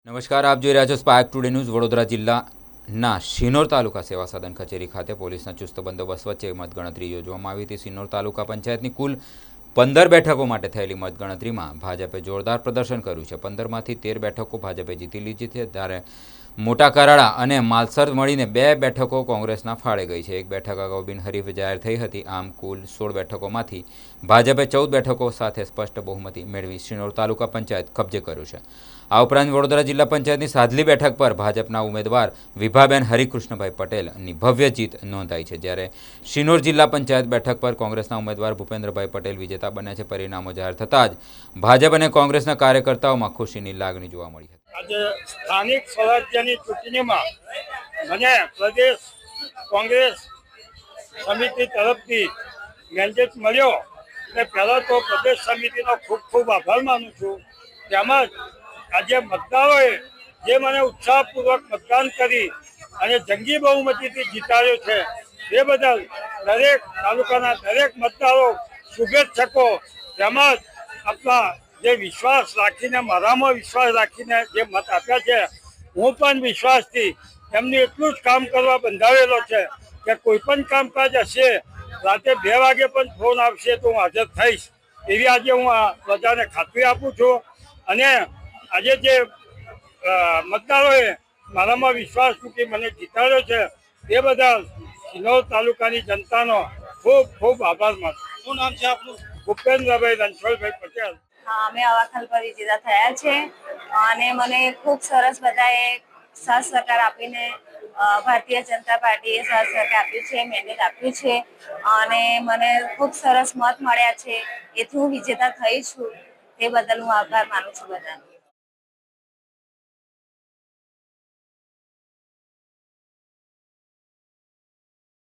નમસ્કાર, આપ જોઈ રહ્યા છો સ્પાર્ક ટુડે ન્યૂઝ। વડોદરા જિલ્લાના શિનોર તાલુકા સેવા સદન કચેરી ખાતે પોલીસના ચુસ્ત બંદોબસ્ત વચ્ચે મતગણતરી યોજવામાં આવી હતી। શિનોર તાલુકા પંચાયતની કુલ 15 બેઠકો માટે થયેલી મતગણતરીમાં ભાજપે જોરદાર પ્રદર્શન કર્યું છે। 15માંથી 13 બેઠકો ભાજપે જીતી લીધી છે, ત્યારે મોટા કરાડા અને માલસર મળીને 2 બેઠકો કોંગ્રેસના ફાળે ગઈ છે। 1 બેઠક અગાઉ બિનહરીફ જાહેર થઈ હતી। આમ કુલ 16 બેઠકોમાંથી ભાજપે 14 બેઠકો સાથે સ્પષ્ટ બહુમતી મેળવી શિનોર તાલુકા પંચાયત કબજે કર્યું છે। આ ઉપરાંત વડોદરા જિલ્લા પંચાયતની સાધલી બેઠક પર ભાજપના ઉમેદવાર વિભાબેન હરિકૃષ્ણભાઈ પટેલની ભવ્ય જીત નોંધાઈ છે, જ્યારે શિનોર જિલ્લા પંચાયત બેઠક પર કોંગ્રેસના ઉમેદવાર ભૂપેન્દ્રભાઈ પટેલ વિજેતા બન્યા છે। પરિણામો જાહેર થતાં જ ભાજપ અને કોંગ્રેસના કાર્યકર્તાઓમાં ખુશીની લાગણી જોવા મળી હતી। આજે સ્થાનિક સ્વરાજ્યની ચૂંટણીમાં મને પ્રદેશ કોંગ્રેસ સમિતિ તરફથી મેન્ડેટ મળ્યો એટલે પહેલાં તો પ્રદેશ સમિતિનો ખૂબ ખૂબ આભાર માનું છું। તેમજ આજે મતદારોએ જે મને ઉત્સાહપૂર્વક મતદાન કરી અને જંગી બહુમતીથી જીતાડ્યો છે, એ બદલ દરેક તાલુકાના દરેક મતદારો, શુભેચ્છકો તેમજ આપણા જે વિશ્વાસ રાખીને, મારામાં વિશ્વાસ રાખીને જે મત આપ્યા છે, હું પણ વિશ્વાસથી એમનું એટલું જ કામ કરવા બંધાવેલો છે કે કોઈ પણ કામકાજ હશે, રાતે 2 વાગે પણ ફોન આવશે તો હું હાજર થઈશ, એવી આજે હું આ પ્રજાને ખાતરી આપું છું। અને આજે જે મતદારોએ મારામાં વિશ્વાસ મૂકી મને જીતાડ્યો છે, એ બદલ શિનોર તાલુકાની જનતાનો ખૂબ ખૂબ આભાર માનું છું। શું નામ છે આપનું? ભૂપેન્દ્રભાઈ રણછોડભાઈ પટેલ। હા, અમે અવાખલ પર વિજેતા થયા છે અને મને ખૂબ સરસ બધાએ સાથ સહકાર આપીને ભારતીય જનતા પાર્ટીએ સાથ સહકાર આપ્યું છે, મેન્ડેટ આપ્યું છે અને મને ખૂબ સરસ મત મળ્યા છે, એથી હું વિજેતા થઈ છું। તે બદલ હું આભાર માનું છું બધાનો।